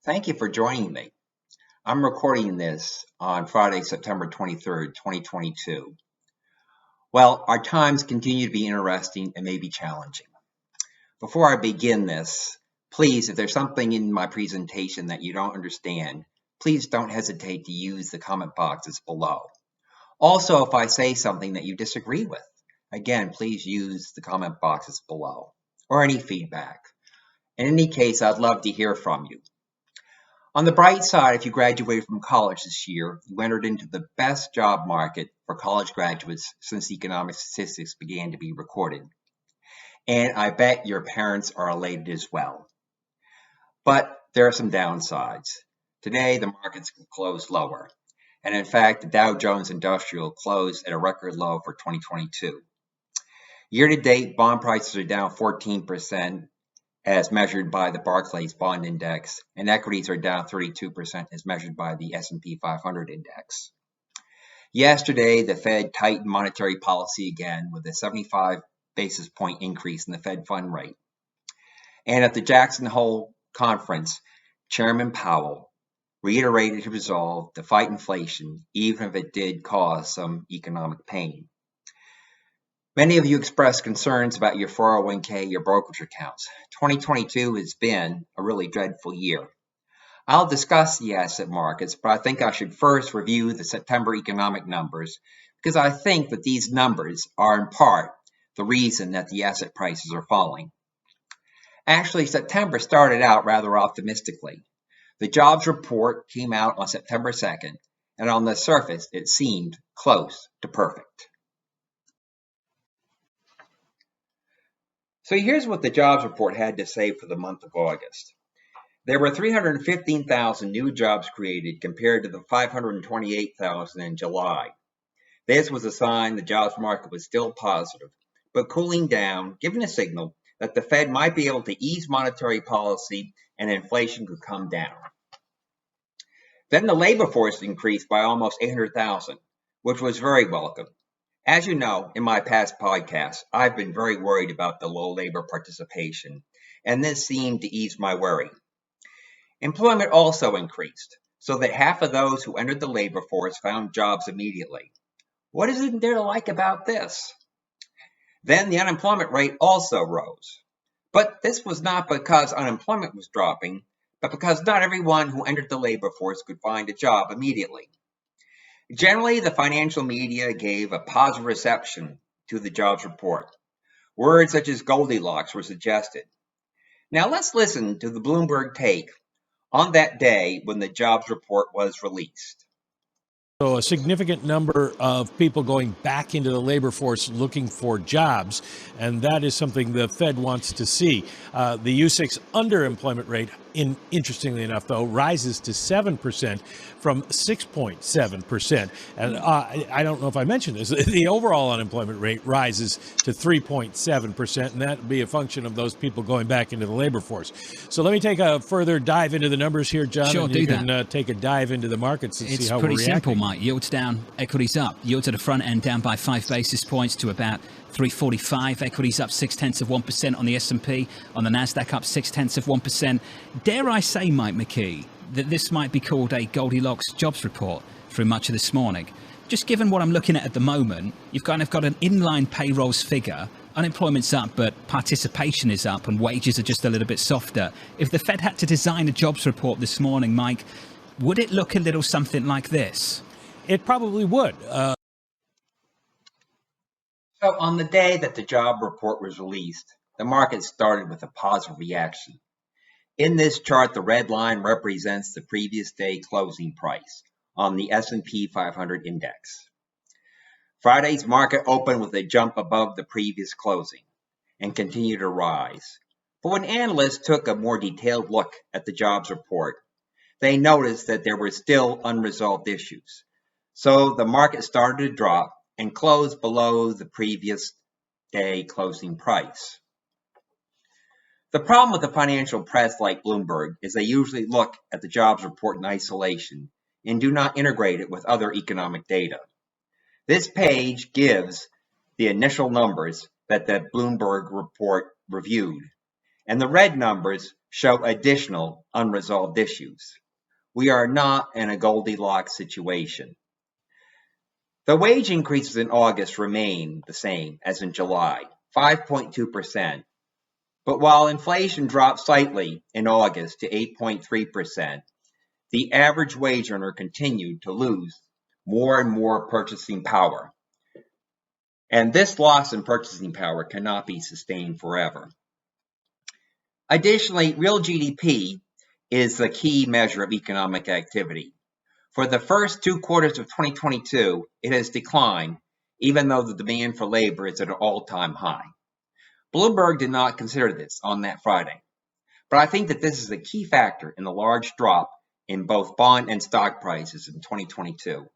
Thank you for joining me. I'm recording this on Friday, September 23rd, 2022. Well, our times continue to be interesting and maybe challenging. Before I begin this, please, if there's something in my presentation that you don't understand, please don't hesitate to use the comment boxes below. Also, if I say something that you disagree with, again, please use the comment boxes below or any feedback. In any case, I'd love to hear from you. On the bright side, if you graduated from college this year, you entered into the best job market for college graduates since economic statistics began to be recorded. And I bet your parents are elated as well. But there are some downsides. Today, the markets closed lower. And in fact, the Dow Jones Industrial closed at a record low for 2022. Year-to-date, bond prices are down 14%. As measured by the Barclays Bond Index, and equities are down 32% as measured by the S&P 500 Index. Yesterday, the Fed tightened monetary policy again with a 75 basis point increase in the Fed fund rate. And at the Jackson Hole conference, Chairman Powell reiterated his resolve to fight inflation, even if it did cause some economic pain. Many of you expressed concerns about your 401k, your brokerage accounts. 2022 has been a really dreadful year. I'll discuss the asset markets, but I think I should first review the September economic numbers because I think that these numbers are in part the reason that the asset prices are falling. Actually, September started out rather optimistically. The jobs report came out on September 2nd, and on the surface, it seemed close to perfect. So here's what the jobs report had to say for the month of August. There were 315,000 new jobs created compared to the 528,000 in July. This was a sign the jobs market was still positive, but cooling down, giving a signal that the Fed might be able to ease monetary policy and inflation could come down. Then the labor force increased by almost 800,000, which was very welcome. As you know, in my past podcasts, I've been very worried about the low labor participation, and this seemed to ease my worry. Employment also increased, so that half of those who entered the labor force found jobs immediately. What isn't there to like about this? Then the unemployment rate also rose. But this was not because unemployment was dropping, but because not everyone who entered the labor force could find a job immediately. Generally, the financial media gave a positive reception to the jobs report. Words such as Goldilocks were suggested. Now let's listen to the Bloomberg take on that day when the jobs report was released. So a significant number of people going back into the labor force looking for jobs, and that is something the Fed wants to see. The U6 underemployment rate, interestingly enough, though, rises to 7% from 6.7%. And I don't know if I mentioned this, the overall unemployment rate rises to 3.7%, and that would be a function of those people going back into the labor force. So let me take a further dive into the numbers here, John. Sure, and do you that. can take a dive into the markets and see how we're reacting. It's pretty simple, Mike. Yields down, equities up. Yields at the front end down by 5 basis points to about 345. Equities up 0.6% on the S&P. On the Nasdaq up 0.6%. Dare I say, Mike McKee, that this might be called a Goldilocks jobs report through much of this morning. Just given what I'm looking at the moment, you've kind of got an inline payrolls figure. Unemployment's up, but participation is up and wages are just a little bit softer. If the Fed had to design a jobs report this morning, Mike, would it look a little something like this? It probably would. So on the day that the job report was released, the market started with a positive reaction. In this chart, the red line represents the previous day closing price on the S&P 500 index. Friday's market opened with a jump above the previous closing and continued to rise. But when analysts took a more detailed look at the jobs report, they noticed that there were still unresolved issues. So the market started to drop and closed below the previous day closing price. The problem with the financial press like Bloomberg is they usually look at the jobs report in isolation and do not integrate it with other economic data. This page gives the initial numbers that the Bloomberg report reviewed, and the red numbers show additional unresolved issues. We are not in a Goldilocks situation. The wage increases in August remain the same as in July, 5.2%. But while inflation dropped slightly in August to 8.3%, the average wage earner continued to lose more and more purchasing power. And this loss in purchasing power cannot be sustained forever. Additionally, real GDP is the key measure of economic activity. For the first 2 quarters of 2022, it has declined, even though the demand for labor is at an all-time high. Bloomberg did not consider this on that Friday, but I think that this is a key factor in the large drop in both bond and stock prices in 2022.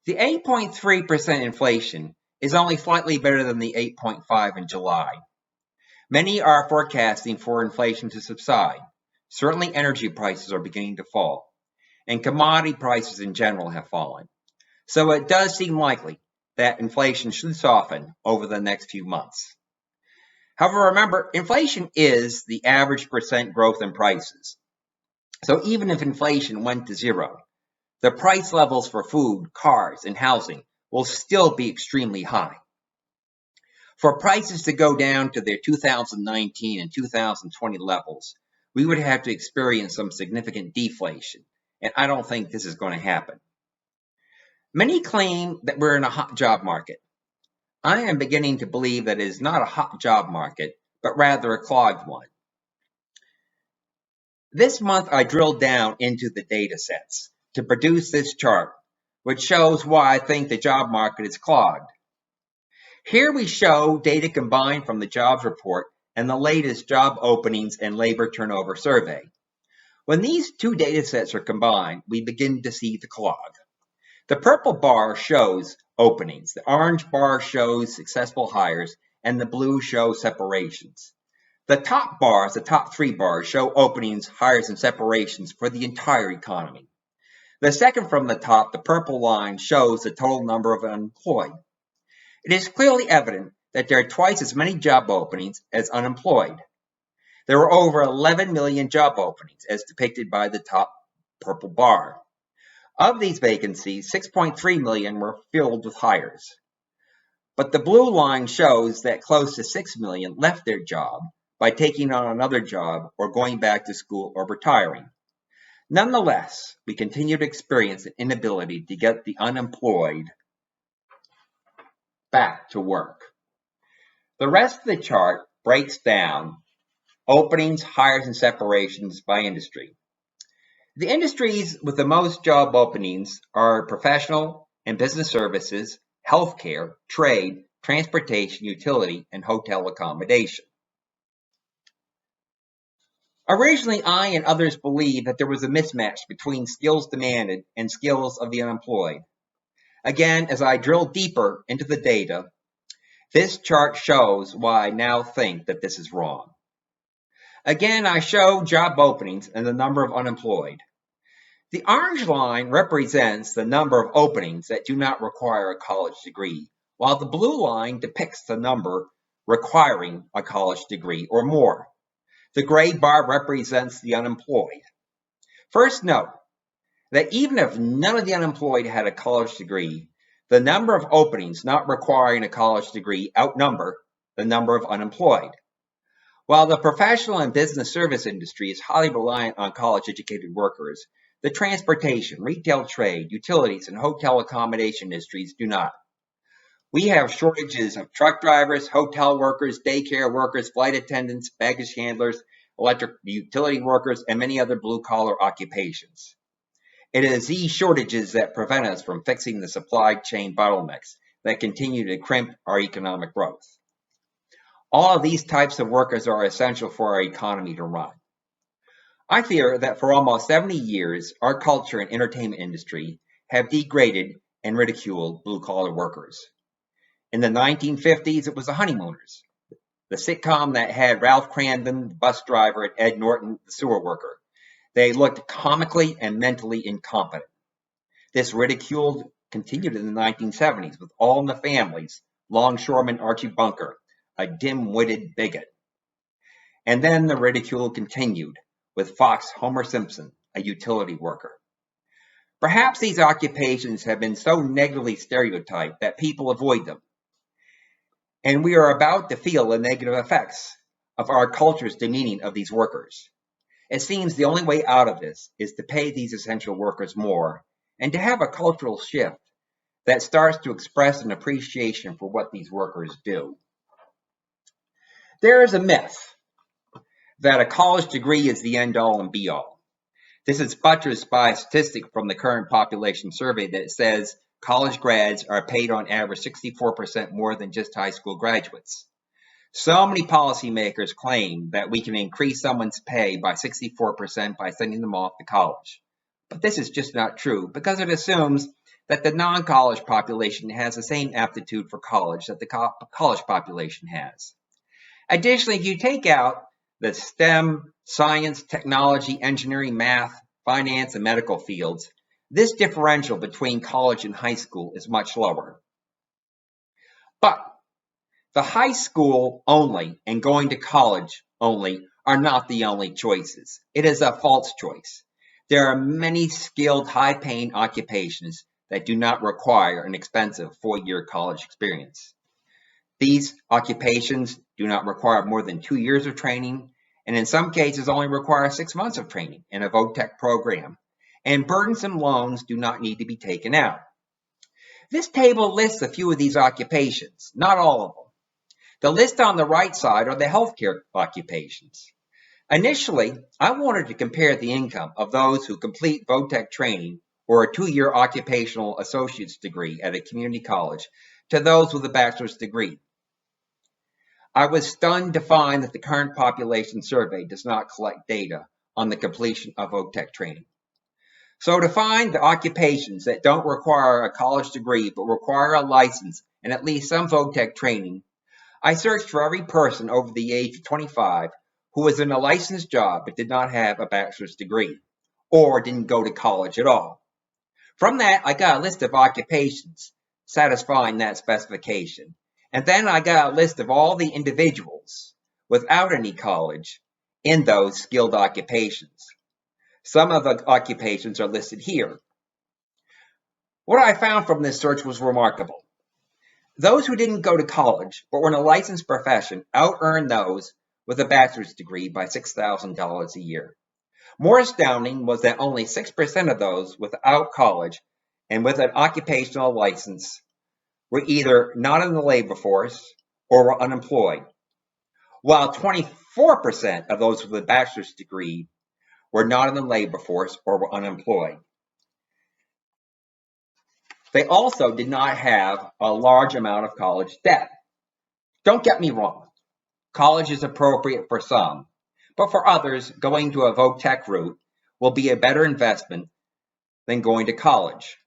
The 8.3% inflation is only slightly better than the 8.5% in July. Many are forecasting for inflation to subside. Certainly energy prices are beginning to fall, and commodity prices in general have fallen. So it does seem likely that inflation should soften over the next few months. However, remember, inflation is the average percent growth in prices. So even if inflation went to zero, the price levels for food, cars, and housing will still be extremely high. For prices to go down to their 2019 and 2020 levels, we would have to experience some significant deflation, and I don't think this is going to happen. Many claim that we're in a hot job market. I am beginning to believe that it is not a hot job market, but rather a clogged one. This month, I drilled down into the data sets to produce this chart, which shows why I think the job market is clogged. Here we show data combined from the jobs report and the latest job openings and labor turnover survey. When these two data sets are combined, we begin to see the clog. The purple bar shows openings, the orange bar shows successful hires, and the blue shows separations. The top bars, the top 3 bars, show openings, hires, and separations for the entire economy. The second from the top, the purple line, shows the total number of unemployed. It is clearly evident that there are twice as many job openings as unemployed. There were over 11 million job openings, as depicted by the top purple bar. Of these vacancies, 6.3 million were filled with hires. But the blue line shows that close to 6 million left their job by taking on another job or going back to school or retiring. Nonetheless, we continue to experience an inability to get the unemployed back to work. The rest of the chart breaks down openings, hires, and separations by industry. The industries with the most job openings are professional and business services, healthcare, trade, transportation, utility, and hotel accommodation. Originally, I and others believed that there was a mismatch between skills demanded and skills of the unemployed. Again, as I drill deeper into the data, this chart shows why I now think that this is wrong. Again, I show job openings and the number of unemployed. The orange line represents the number of openings that do not require a college degree, while the blue line depicts the number requiring a college degree or more. The gray bar represents the unemployed. First, note that even if none of the unemployed had a college degree, the number of openings not requiring a college degree outnumber the number of unemployed. While the professional and business service industry is highly reliant on college-educated workers, the transportation, retail trade, utilities, and hotel accommodation industries do not. We have shortages of truck drivers, hotel workers, daycare workers, flight attendants, baggage handlers, electric utility workers, and many other blue-collar occupations. It is these shortages that prevent us from fixing the supply chain bottlenecks that continue to crimp our economic growth. All of these types of workers are essential for our economy to run. I fear that for almost 70 years, our culture and entertainment industry have degraded and ridiculed blue-collar workers. In the 1950s, it was the Honeymooners, the sitcom that had Ralph Kramden, the bus driver, and Ed Norton, the sewer worker. They looked comically and mentally incompetent. This ridicule continued in the 1970s with All in the Families, longshoreman Archie Bunker, a dim-witted bigot. And then the ridicule continued with Fox Homer Simpson, a utility worker. Perhaps these occupations have been so negatively stereotyped that people avoid them. And we are about to feel the negative effects of our culture's demeaning of these workers. It seems the only way out of this is to pay these essential workers more and to have a cultural shift that starts to express an appreciation for what these workers do. There is a myth that a college degree is the end-all and be-all. This is buttressed by a statistic from the current population survey that says college grads are paid on average 64% more than just high school graduates. So many policymakers claim that we can increase someone's pay by 64% by sending them off to college. But this is just not true because it assumes that the non-college population has the same aptitude for college that the college population has. Additionally, if you take out the STEM, science, technology, engineering, math, finance, and medical fields, this differential between college and high school is much lower. But the high school only and going to college only are not the only choices. It is a false choice. There are many skilled, high-paying occupations that do not require an expensive 4-year college experience. These occupations do not require more than 2 years of training, and in some cases only require 6 months of training in a vo-tech program, and burdensome loans do not need to be taken out. This table lists a few of these occupations, not all of them. The list on the right side are the healthcare occupations. Initially, I wanted to compare the income of those who complete vo-tech training or a 2-year occupational associate's degree at a community college to those with a bachelor's degree. I was stunned to find that the current population survey does not collect data on the completion of vo-tech training. So to find the occupations that don't require a college degree but require a license and at least some vo-tech training, I searched for every person over the age of 25 who was in a licensed job but did not have a bachelor's degree or didn't go to college at all. From that, I got a list of occupations satisfying that specification. And then I got a list of all the individuals without any college in those skilled occupations. Some of the occupations are listed here. What I found from this search was remarkable. Those who didn't go to college but were in a licensed profession out-earned those with a bachelor's degree by $6,000 a year. More astounding was that only 6% of those without college and with an occupational license were either not in the labor force or were unemployed, while 24% of those with a bachelor's degree were not in the labor force or were unemployed. They also did not have a large amount of college debt. Don't get me wrong, college is appropriate for some, but for others, going to a vo-tech route will be a better investment than going to college.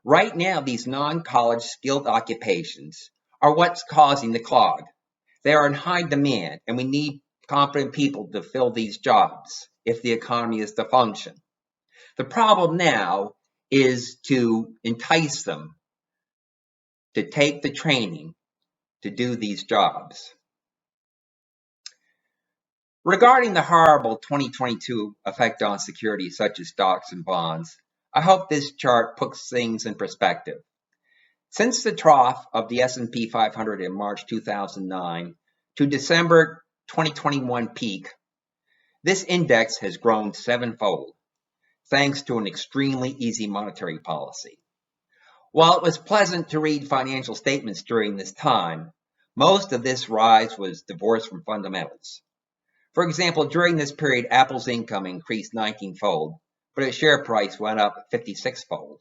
Right now, these non-college skilled occupations are what's causing the clog. They are in high demand, and we need competent people to fill these jobs if the economy is to function. The problem now is to entice them to take the training to do these jobs. Regarding the horrible 2022 effect on securities such as stocks and bonds, I hope this chart puts things in perspective. Since the trough of the S&P 500 in March 2009 to December 2021 peak, this index has grown 7-fold, thanks to an extremely easy monetary policy. While it was pleasant to read financial statements during this time, most of this rise was divorced from fundamentals. For example, during this period, Apple's income increased 19-fold, but its share price went up 56-fold.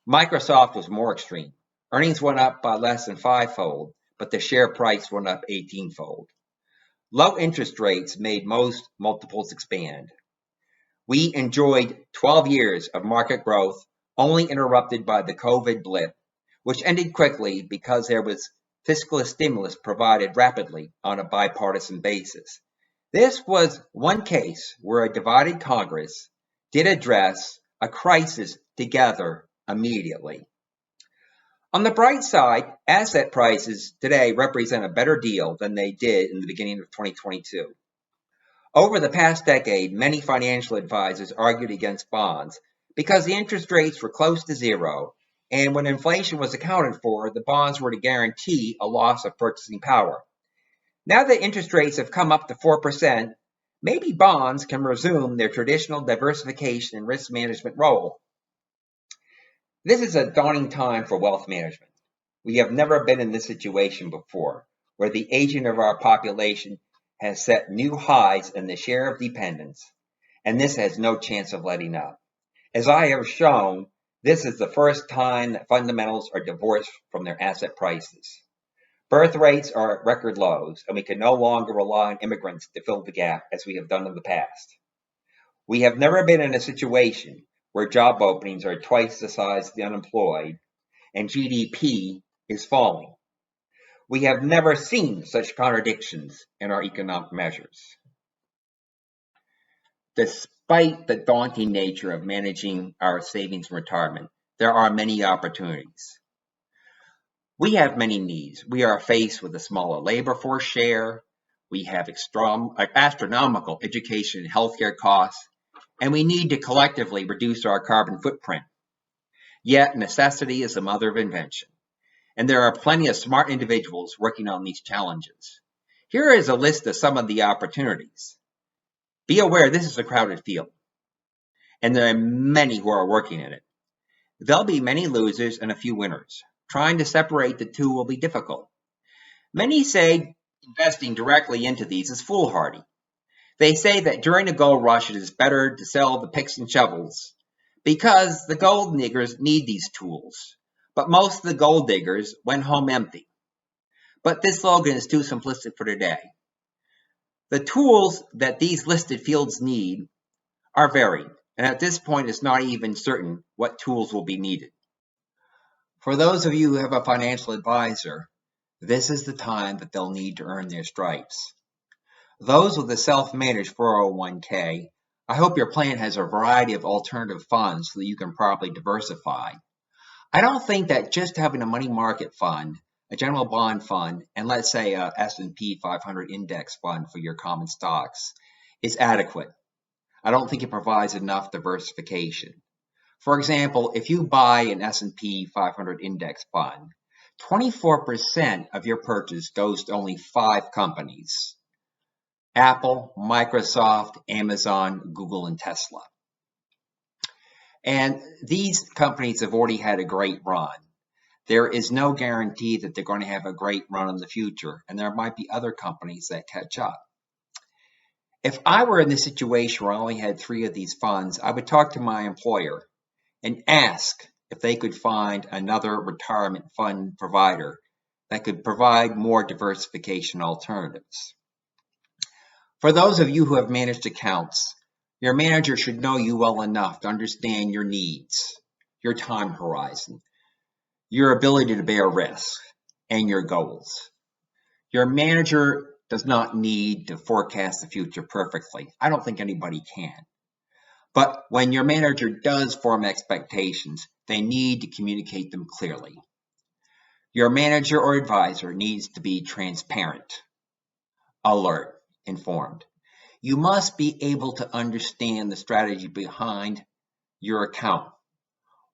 Microsoft was more extreme. Earnings went up by less than 5-fold, but the share price went up 18-fold. Low interest rates made most multiples expand. We enjoyed 12 years of market growth, only interrupted by the COVID blip, which ended quickly because there was fiscal stimulus provided rapidly on a bipartisan basis. This was one case where a divided Congress did address a crisis together immediately. On the bright side, asset prices today represent a better deal than they did in the beginning of 2022. Over the past decade, many financial advisors argued against bonds because the interest rates were close to zero, and when inflation was accounted for, the bonds were to guarantee a loss of purchasing power. Now that interest rates have come up to 4%, maybe bonds can resume their traditional diversification and risk management role. This is a daunting time for wealth management. We have never been in this situation before, where the aging of our population has set new highs in the share of dependents, and this has no chance of letting up. As I have shown, this is the first time that fundamentals are divorced from their asset prices. Birth rates are at record lows, and we can no longer rely on immigrants to fill the gap as we have done in the past. We have never been in a situation where job openings are twice the size of the unemployed and GDP is falling. We have never seen such contradictions in our economic measures. Despite the daunting nature of managing our savings and retirement, there are many opportunities. We have many needs. We are faced with a smaller labor force share. We have astronomical education and healthcare costs, and we need to collectively reduce our carbon footprint. Yet necessity is the mother of invention, and there are plenty of smart individuals working on these challenges. Here is a list of some of the opportunities. Be aware this is a crowded field, and there are many who are working in it. There'll be many losers and a few winners. Trying to separate the two will be difficult. Many say investing directly into these is foolhardy. They say that during a gold rush it is better to sell the picks and shovels because the gold diggers need these tools. But most of the gold diggers went home empty. But this slogan is too simplistic for today. The tools that these listed fields need are varied, and at this point it's not even certain what tools will be needed. For those of you who have a financial advisor, this is the time that they'll need to earn their stripes. Those with a self-managed 401k, I hope your plan has a variety of alternative funds so that you can properly diversify. I don't think that just having a money market fund, a general bond fund, and let's say a S&P 500 index fund for your common stocks is adequate. I don't think it provides enough diversification. For example, if you buy an S&P 500 index fund, 24% of your purchase goes to only 5 companies: Apple, Microsoft, Amazon, Google, and Tesla. And these companies have already had a great run. There is no guarantee that they're going to have a great run in the future, and there might be other companies that catch up. If I were in this situation where I only had 3 of these funds, I would talk to my employer and ask if they could find another retirement fund provider that could provide more diversification alternatives. For those of you who have managed accounts, your manager should know you well enough to understand your needs, your time horizon, your ability to bear risk, and your goals. Your manager does not need to forecast the future perfectly. I don't think anybody can. But when your manager does form expectations, they need to communicate them clearly. Your manager or advisor needs to be transparent, alert, informed. You must be able to understand the strategy behind your account.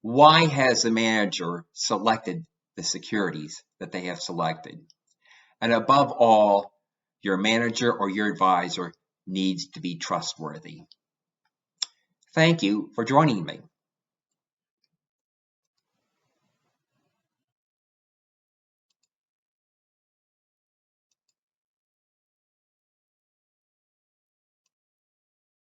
Why has the manager selected the securities that they have selected? And above all, your manager or your advisor needs to be trustworthy. Thank you for joining me.